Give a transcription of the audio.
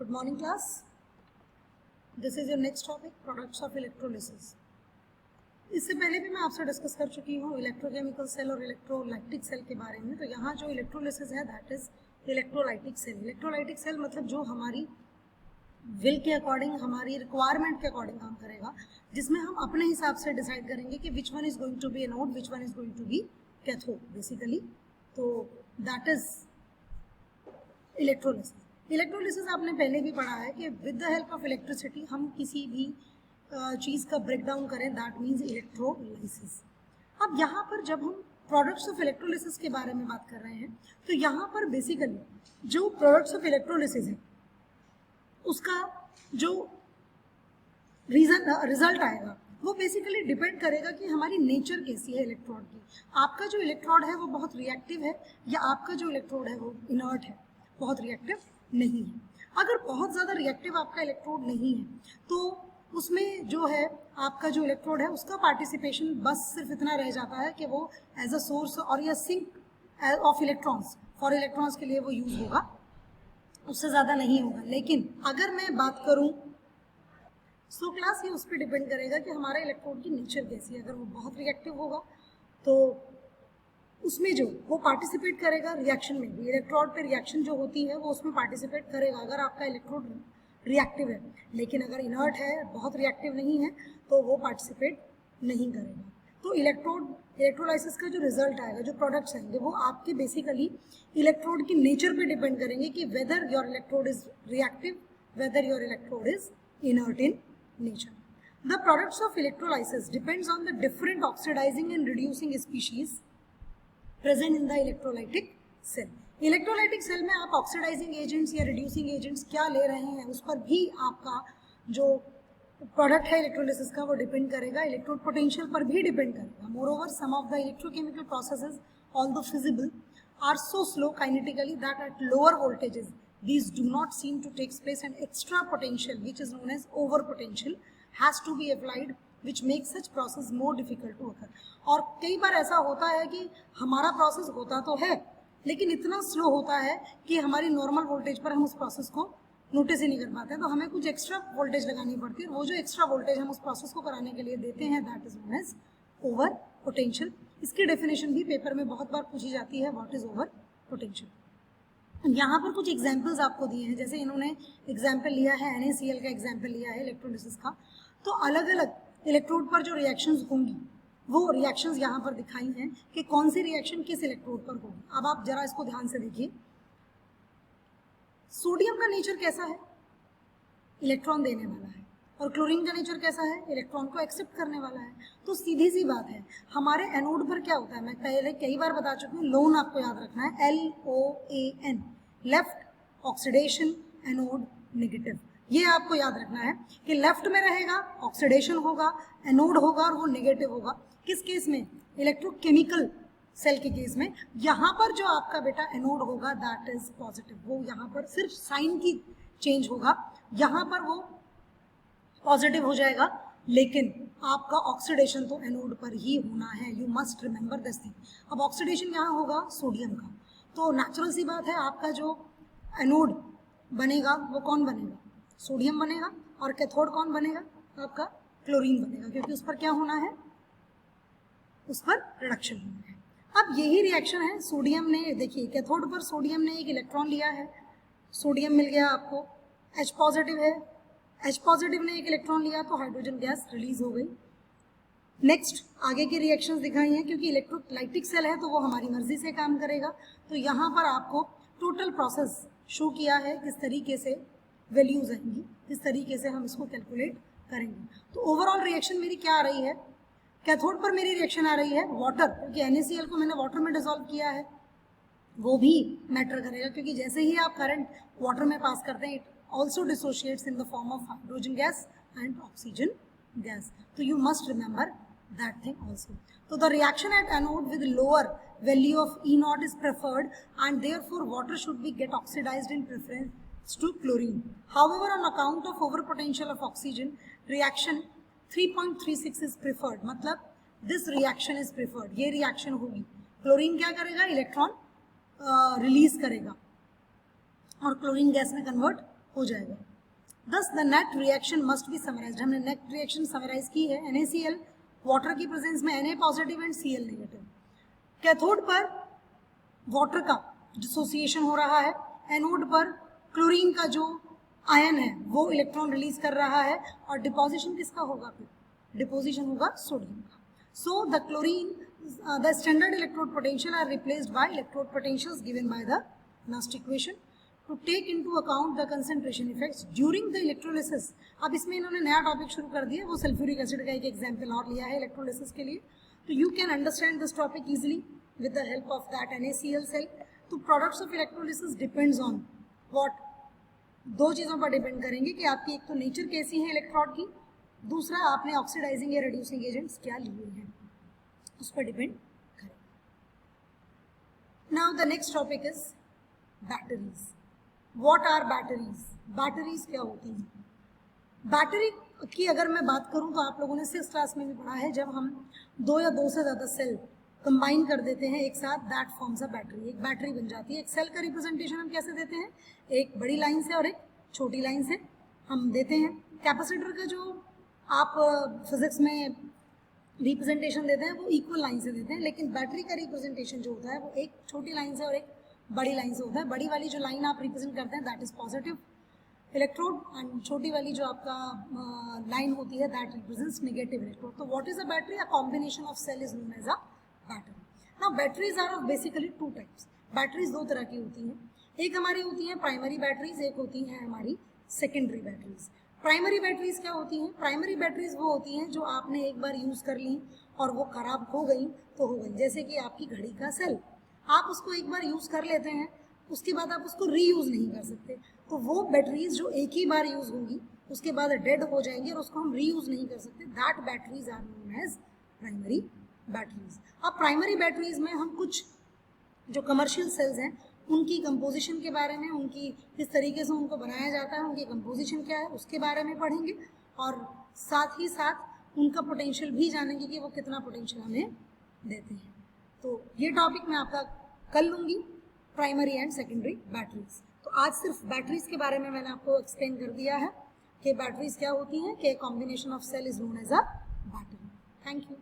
Good morning class. This is your next topic, products of electrolysis. इससे पहले भी मैं आपसे डिस्कस कर चुकी हूँ इलेक्ट्रोकेमिकल सेल और इलेक्ट्रोलाइटिक सेल के बारे में। तो यहाँ जो इलेक्ट्रोलिसिस है that is electrolytic cell. Electrolytic cell मतलब जो हमारी विल के अकॉर्डिंग, हमारी रिक्वायरमेंट के अकॉर्डिंग काम करेगा, जिसमें हम अपने हिसाब से डिसाइड करेंगे कि which one is going to be anode, which one is going to be cathode basically. तो दैट इज इलेक्ट्रोलिसिस। इलेक्ट्रोलिसिस आपने पहले भी पढ़ा है कि with the help of electricity हम किसी भी चीज़ का ब्रेक डाउन करें, दैट मीन्स इलेक्ट्रोलाइसिस। अब यहाँ पर जब हम प्रोडक्ट्स ऑफ इलेक्ट्रोलिसिस के बारे में बात कर रहे हैं तो यहाँ पर बेसिकली जो प्रोडक्ट्स ऑफ इलेक्ट्रोलिसिस है उसका जो रिजल्ट आएगा वो बेसिकली डिपेंड करेगा कि हमारी नेचर कैसी है इलेक्ट्रोड की। आपका जो इलेक्ट्रोड है वो बहुत रिएक्टिव है या आपका जो इलेक्ट्रोड है वो इनर्ट है, बहुत रिएक्टिव नहीं है। अगर बहुत ज़्यादा रिएक्टिव आपका इलेक्ट्रोड नहीं है तो उसमें जो है आपका जो इलेक्ट्रोड है उसका पार्टिसिपेशन बस सिर्फ इतना रह जाता है कि वो एज अ सोर्स और या sink of electrons for electrons के लिए वो यूज़ होगा, उससे ज़्यादा नहीं होगा। लेकिन अगर मैं बात करूँ सो क्लास, ये उस पर डिपेंड करेगा कि हमारा इलेक्ट्रोड की नेचर कैसी है। अगर वो बहुत रिएक्टिव होगा तो उसमें जो वो पार्टिसिपेट करेगा रिएक्शन में भी, इलेक्ट्रोड पे रिएक्शन जो होती है वो उसमें पार्टिसिपेट करेगा अगर आपका इलेक्ट्रोड रिएक्टिव है। लेकिन अगर इनर्ट है, बहुत रिएक्टिव नहीं है, तो वो पार्टिसिपेट नहीं करेगा। तो इलेक्ट्रोलाइसिस का जो रिजल्ट आएगा, जो प्रोडक्ट्स आएंगे, वो आपके बेसिकली इलेक्ट्रोड की नेचर पे डिपेंड करेंगे कि whether your electrode is reactive, whether your electrode is inert in nature. The products of electrolysis depends on the different oxidizing and reducing species present in the electrolytic cell. Electrolytic cell में आप oxidising agents या reducing agents क्या ले रहे हैं उस पर भी आपका जो प्रोडक्ट है इलेक्ट्रोलिसिस का वो डिपेंड करेगा, इलेक्ट्रोड पोटेंशियल पर भी डिपेंड करेगा। Moreover some of the electrochemical processes although feasible are so slow kinetically that at lower voltages these do not seem to take place, and extra potential which is known as over potential has to be applied, which makes such process more difficult to occur. और कई बार ऐसा होता है कि हमारा process होता तो है लेकिन इतना स्लो होता है कि हमारी नॉर्मल वोल्टेज पर हम उस प्रोसेस को नोटिस ही नहीं कर पाते हैं, तो हमें कुछ एक्स्ट्रा वोल्टेज लगानी पड़ती है। वो जो एक्स्ट्रा वोल्टेज हम उस प्रोसेस को कराने के लिए देते हैं that is known as over potential. इसकी डेफिनेशन भी पेपर में बहुत बार पूछी जाती है, व्हाट इज ओवर पोटेंशियल। यहाँ पर कुछ एग्जाम्पल्स आपको दिए हैं, जैसे इन्होंने एग्जाम्पल लिया है NaCl का एग्जाम्पल लिया है इलेक्ट्रोलिसिस का। तो अलग अलग इलेक्ट्रोड पर जो रिएक्शंस होंगी वो रिएक्शंस यहाँ पर दिखाई हैं कि कौन सी रिएक्शन किस इलेक्ट्रोड पर होगी। अब आप जरा इसको ध्यान से देखिए, सोडियम का नेचर कैसा है, इलेक्ट्रॉन देने वाला है, और क्लोरीन का नेचर कैसा है, इलेक्ट्रॉन को एक्सेप्ट करने वाला है। तो सीधी सी बात है, हमारे एनोड पर क्या होता है, मैं पहले कई बार बता चुकी हूँ, लोन आपको याद रखना है, LOAN, left oxidation, anode negative. ये आपको याद रखना है कि लेफ्ट में रहेगा ऑक्सीडेशन होगा, एनोड होगा और वो नेगेटिव होगा। किस केस में, इलेक्ट्रोकेमिकल सेल के केस में। यहाँ पर जो आपका बेटा एनोड होगा दैट इज पॉजिटिव, वो यहाँ पर सिर्फ साइन की चेंज होगा, यहाँ पर वो पॉजिटिव हो जाएगा, लेकिन आपका ऑक्सीडेशन तो एनोड पर ही होना है। You must remember this thing. अब ऑक्सीडेशन यहाँ होगा सोडियम का, तो नेचुरल सी बात है आपका जो एनोड बनेगा वो कौन बनेगा, सोडियम बनेगा, और कैथोड कौन बनेगा, आपका क्लोरीन बनेगा, क्योंकि उस पर क्या होना है, उस पर रिडक्शन होना है। अब यही रिएक्शन है, सोडियम ने, देखिए कैथोड पर सोडियम ने एक इलेक्ट्रॉन लिया है, सोडियम मिल गया आपको, H पॉजिटिव है, H पॉजिटिव ने एक इलेक्ट्रॉन लिया तो हाइड्रोजन गैस रिलीज हो गई। नेक्स्ट आगे की रिएक्शंस दिखाई हैं, क्योंकि इलेक्ट्रोलाइटिक सेल है तो वो हमारी मर्जी से काम करेगा। तो यहाँ पर आपको टोटल प्रोसेस शो किया है, किस तरीके से वैल्यूज आएंगी, किस तरीके से हम इसको कैलकुलेट करेंगे। तो ओवरऑल रिएक्शन मेरी क्या आ रही है, कैथोड पर मेरी रिएक्शन आ रही है वाटर, क्योंकि NaCl को मैंने वाटर में डिसॉल्व किया है, वो भी मैटर करेगा, क्योंकि जैसे ही आप करंट वाटर में पास करते हैं it also dissociates in the form of hydrogen gas and oxygen gas. So you must remember that thing also. So the reaction at anode with lower value of E0 is preferred, and therefore water should be get oxidized in preference to chlorine. However, on account of overpotential of oxygen, reaction 3.36 is preferred. मतलब this reaction is preferred. ये reaction होगी, chlorine क्या करेगा, electron release करेगा और chlorine gas में convert हो जाएगा। Thus the net reaction must be summarized। हमने नेट रिएक्शन समराइज की है। NaCl वाटर की प्रेजेंस में Na positive and Cl negative. Cathode पर वाटर का डिसोसिएशन हो रहा है, एनोड पर क्लोरीन का जो आयन है वो इलेक्ट्रॉन रिलीज कर रहा है, और डिपोजिशन किसका होगा? फिर डिपोजिशन होगा सोडियम का। So the chlorine the standard electrode potential are replaced by electrode potentials given by the Nernst equation to take into account the concentration effects during the electrolysis. अब इसमें इन्होंने नया टॉपिक शुरू कर दिया, वो सल्फ्यूरिक एसिड का एक एग्जाम्पल और लिया है इलेक्ट्रोलिसिस के लिए। तो you can understand this topic easily with the help of that NaCl cell। तो products of electrolysis depends on what? दो चीज़ों पर डिपेंड करेंगे कि आपकी एक तो नेचर कैसी है इलेक्ट्रोड की, दूसरा आपने ऑक्सीडाइजिंग या रिड्यूसिंग एजेंट्स क्या लिए हैं, उस पर डिपेंड करेंगे। Now the next topic is batteries. What are batteries? Batteries क्या होती हैं? बैटरी की अगर मैं बात करूं तो आप लोगों ने 6th क्लास में भी पढ़ा है, जब हम 2 या 2 से ज़्यादा सेल कंबाइन कर देते हैं एक साथ, दैट फॉर्म्स अ बैटरी। एक बैटरी बन जाती है। एक सेल का रिप्रेजेंटेशन हम कैसे देते हैं? एक बड़ी लाइन से और एक छोटी लाइन से हम देते हैं। कैपेसिटर का जो आप फिजिक्स में रिप्रेजेंटेशन देते हैं वो इक्वल लाइन से देते हैं, लेकिन बैटरी का रिप्रेजेंटेशन जो होता है वो एक छोटी लाइन से और एक बड़ी लाइन से होता है। बड़ी वाली जो लाइन आप रिप्रेजेंट करते हैं that is positive electrode, and छोटी वाली जो आपका लाइन होती है दैट रिप्रेजेंट्स नेगेटिव इलेक्ट्रोड। तो what is a battery? A combination of cell is known as a battery. Now batteries are of basically 2 types. Batteries 2 तरह की होती हैं। एक हमारी होती हैं प्राइमरी बैटरीज, एक होती हैं हमारी सेकेंडरी बैटरीज। प्राइमरी बैटरीज क्या होती हैं? प्राइमरी बैटरीज वो होती हैं जो आपने एक बार यूज़ कर ली और वो खराब हो गई तो हो गई। जैसे कि आपकी घड़ी का सेल, आप उसको एक बार यूज़ कर लेते हैं, उसके बाद आप उसको रीयूज़ नहीं कर सकते। तो वो बैटरीज जो एक ही बार यूज़ होंगी उसके बाद डेड हो जाएंगी और उसको हम रीयूज़ नहीं कर सकते, that batteries are known as primary batteries. अब प्राइमरी बैटरीज में हम कुछ जो कमर्शियल सेल्स हैं उनकी कंपोजिशन के बारे में, उनकी किस तरीके से उनको बनाया जाता है, उनकी कंपोजिशन क्या है, उसके बारे में पढ़ेंगे, और साथ ही साथ उनका पोटेंशियल भी जानेंगे कि वो कितना पोटेंशियल हमें देते हैं। तो ये टॉपिक मैं आपका कल लूँगी, प्राइमरी एंड सेकेंडरी बैटरीज। तो आज सिर्फ बैटरीज के बारे में मैंने आपको एक्सप्लेन कर दिया है कि बैटरीज क्या होती हैं, कि combination of cell is known as a battery. Thank you.